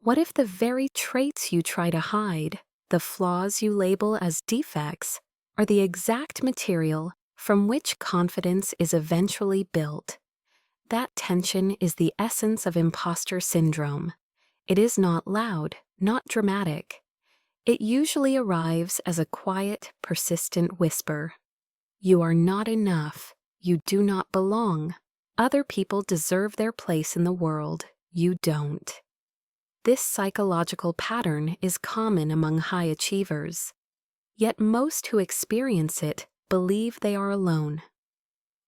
What if the very traits you try to hide, the flaws you label as defects, are the exact material from which confidence is eventually built? That tension is the essence of imposter syndrome. It is not loud, not dramatic. It usually arrives as a quiet, persistent whisper. You are not enough. You do not belong. Other people deserve their place in the world. You don't. This psychological pattern is common among high achievers. Yet most who experience it believe they are alone.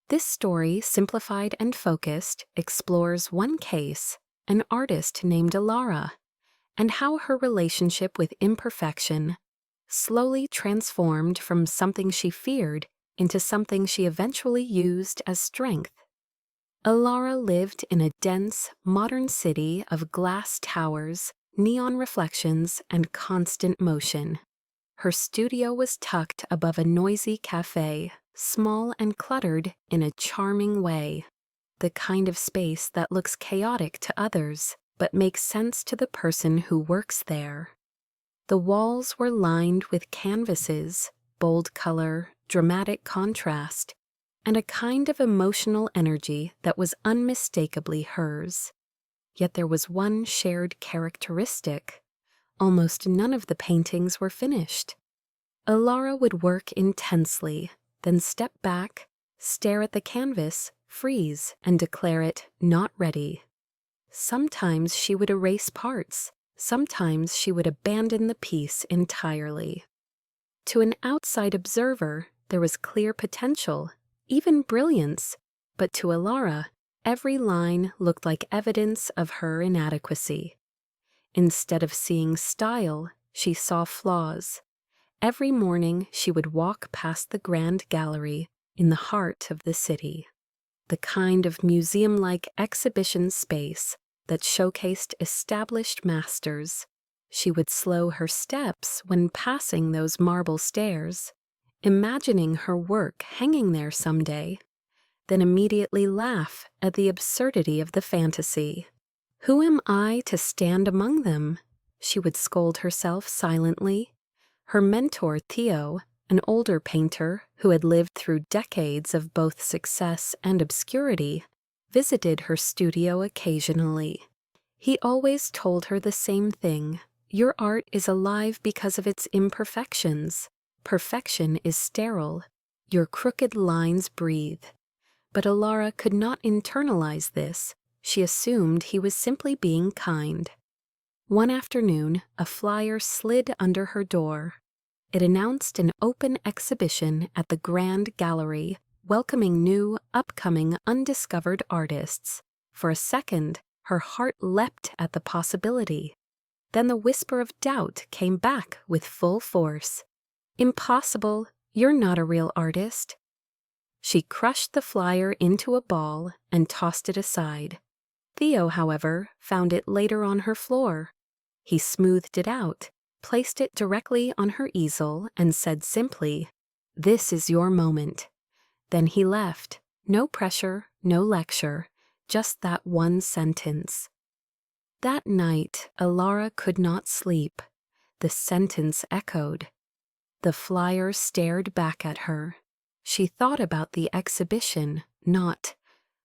This story, simplified and focused, explores one case, an artist named Elara, and how her relationship with imperfection slowly transformed from something she feared into something she eventually used as strength. Elara lived in a dense, modern city of glass towers, neon reflections, and constant motion. Her studio was tucked above a noisy cafe, small and cluttered in a charming way. The kind of space that looks chaotic to others, but makes sense to the person who works there. The walls were lined with canvases, bold color, dramatic contrast, and a kind of emotional energy that was unmistakably hers. Yet there was one shared characteristic. Almost none of the paintings were finished. Elara would work intensely, then step back, stare at the canvas, freeze, and declare it not ready. Sometimes she would erase parts. Sometimes she would abandon the piece entirely. To an outside observer, there was clear potential, even brilliance, but to Elara, every line looked like evidence of her inadequacy. Instead of seeing style, she saw flaws. Every morning she would walk past the Grand Gallery in the heart of the city, the kind of museum-like exhibition space that showcased established masters. She would slow her steps when passing those marble stairs, imagining her work hanging there someday, then immediately laugh at the absurdity of the fantasy. Who am I to stand among them? She would scold herself silently. Her mentor, Theo, an older painter who had lived through decades of both success and obscurity, visited her studio occasionally. He always told her the same thing: your art is alive because of its imperfections. Perfection is sterile. Your crooked lines breathe. But Elara could not internalize this. She assumed he was simply being kind. One afternoon, a flyer slid under her door. It announced an open exhibition at the Grand Gallery, welcoming new, upcoming, undiscovered artists. For a second, her heart leapt at the possibility. Then the whisper of doubt came back with full force. Impossible, you're not a real artist. She crushed the flyer into a ball and tossed it aside. Theo, however, found it later on her floor. He smoothed it out, placed it directly on her easel, and said simply, "This is your moment." Then he left. No pressure, no lecture, just that one sentence. That night, Elara could not sleep. The sentence echoed. The flyer stared back at her. She thought about the exhibition, not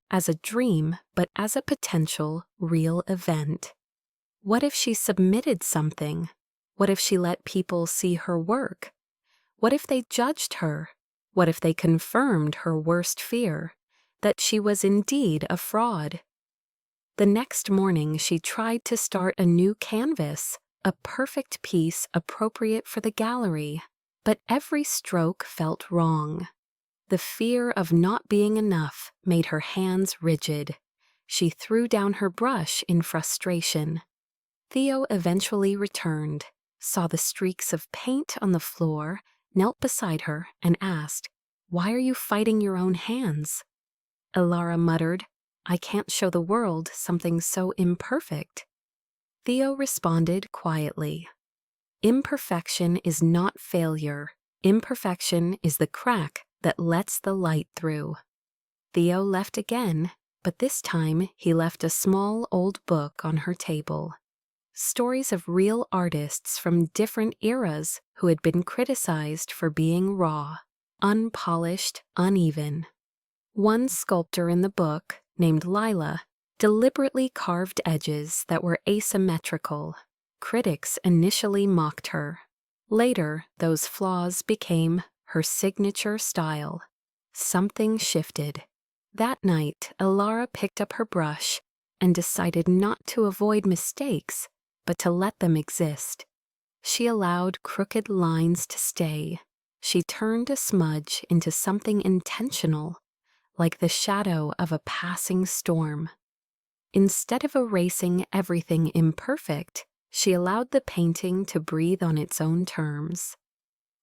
as a dream, but as a potential, real event. What if she submitted something? What if she let people see her work? What if they judged her? What if they confirmed her worst fear, that she was indeed a fraud? The next morning she tried to start a new canvas, a perfect piece appropriate for the gallery, but every stroke felt wrong. The fear of not being enough made her hands rigid. She threw down her brush in frustration. Theo eventually returned, saw the streaks of paint on the floor, knelt beside her, and asked, "Why are you fighting your own hands?" Elara muttered, "I can't show the world something so imperfect." Theo responded quietly, "Imperfection is not failure. Imperfection is the crack that lets the light through." Theo left again, but this time he left a small old book on her table. stories of real artists from different eras who had been criticized for being raw, unpolished, uneven. One sculptor in the book, named Lila, deliberately carved edges that were asymmetrical. Critics initially mocked her. Later, those flaws became her signature style. Something shifted. That night, Elara picked up her brush and decided not to avoid mistakes, but to let them exist. She allowed crooked lines to stay. She turned a smudge into something intentional, like the shadow of a passing storm. Instead of erasing everything imperfect, she allowed the painting to breathe on its own terms.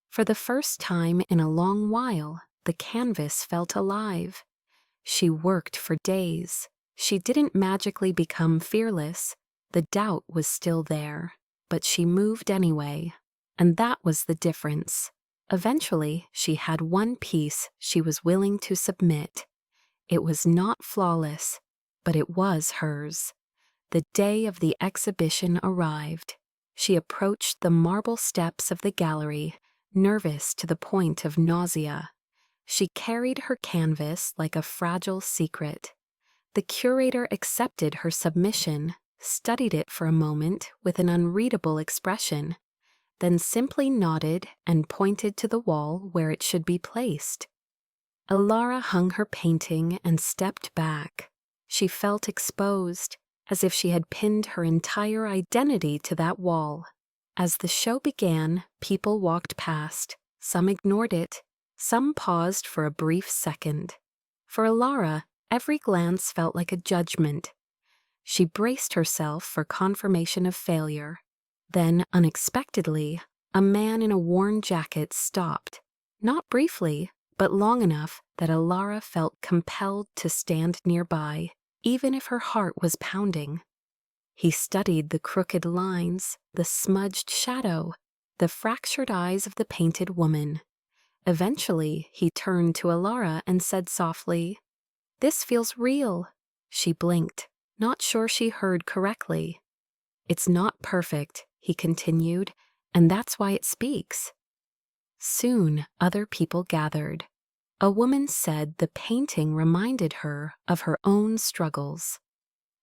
For the first time in a long while, the canvas felt alive. She worked for days. She didn't magically become fearless. The doubt was still there, but she moved anyway. And that was the difference. Eventually, she had one piece she was willing to submit. It was not flawless, but it was hers. The day of the exhibition arrived. She approached the marble steps of the gallery, nervous to the point of nausea. She carried her canvas like a fragile secret. The curator accepted her submission, studied it for a moment with an unreadable expression, then simply nodded and pointed to the wall where it should be placed. Elara hung her painting and stepped back. She felt exposed, as if she had pinned her entire identity to that wall. As the show began, people walked past. Some ignored it. Some paused for a brief second. For Elara, every glance felt like a judgment. She braced herself for confirmation of failure. Then, unexpectedly, a man in a worn jacket stopped. Not briefly, but long enough that Elara felt compelled to stand nearby, even if her heart was pounding. He studied the crooked lines, the smudged shadow, the fractured eyes of the painted woman. Eventually, he turned to Elara and said softly, "This feels real." She blinked, not sure she heard correctly. "It's not perfect," he continued, "and that's why it speaks." Soon, other people gathered. A woman said the painting reminded her of her own struggles.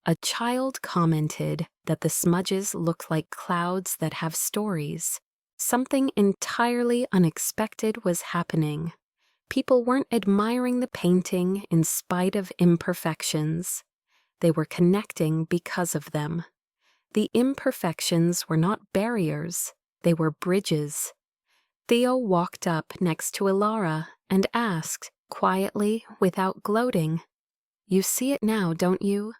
A child commented that the smudges looked like clouds that have stories. Something entirely unexpected was happening. People weren't admiring the painting in spite of imperfections. They were connecting because of them. The imperfections were not barriers, they were bridges. Theo walked up next to Elara and asked, quietly, without gloating, "You see it now, don't you?"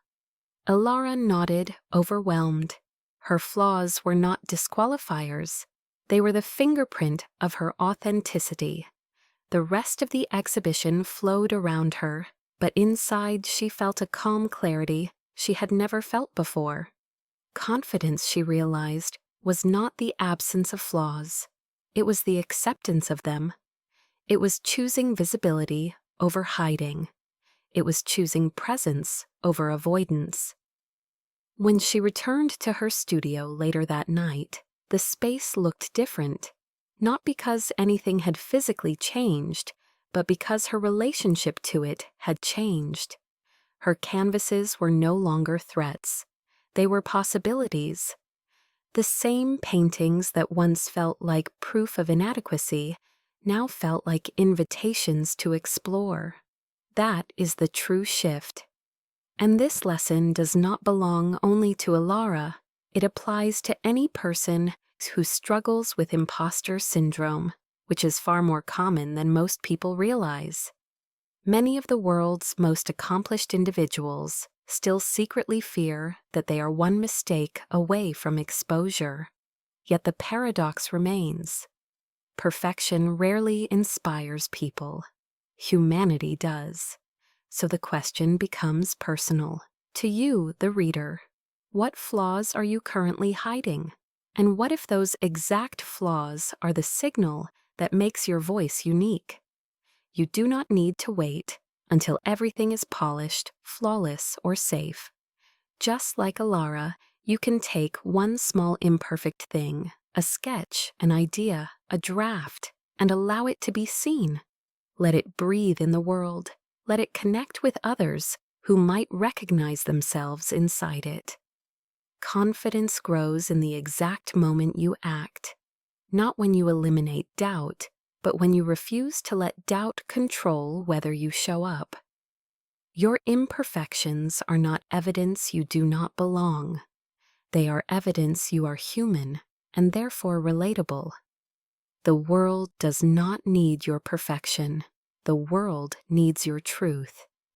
Elara nodded, overwhelmed. Her flaws were not disqualifiers. They were the fingerprint of her authenticity. The rest of the exhibition flowed around her, but inside she felt a calm clarity she had never felt before. Confidence, she realized, was not the absence of flaws. It was the acceptance of them. It was choosing visibility over hiding. It was choosing presence over avoidance. When she returned to her studio later that night, the space looked different, not because anything had physically changed, but because her relationship to it had changed. Her canvases were no longer threats. They were possibilities. The same paintings that once felt like proof of inadequacy now felt like invitations to explore. That is the true shift. And this lesson does not belong only to Elara. It applies to any person who struggles with imposter syndrome, which is far more common than most people realize. Many of the world's most accomplished individuals still secretly fear that they are one mistake away from exposure. Yet the paradox remains. Perfection rarely inspires people. Humanity does. So the question becomes personal. To you, the reader, what flaws are you currently hiding? And what if those exact flaws are the signal that makes your voice unique? You do not need to wait until everything is polished, flawless, or safe. Just like Elara, You can take one small imperfect thing, a sketch, an idea, a draft, and allow it to be seen. Let it breathe in the world. Let it connect with others who might recognize themselves inside it. Confidence grows in the exact moment you act, not when you eliminate doubt, but when you refuse to let doubt control whether you show up. Your imperfections are not evidence you do not belong. They are evidence you are human and therefore relatable. The world does not need your perfection. The world needs your truth.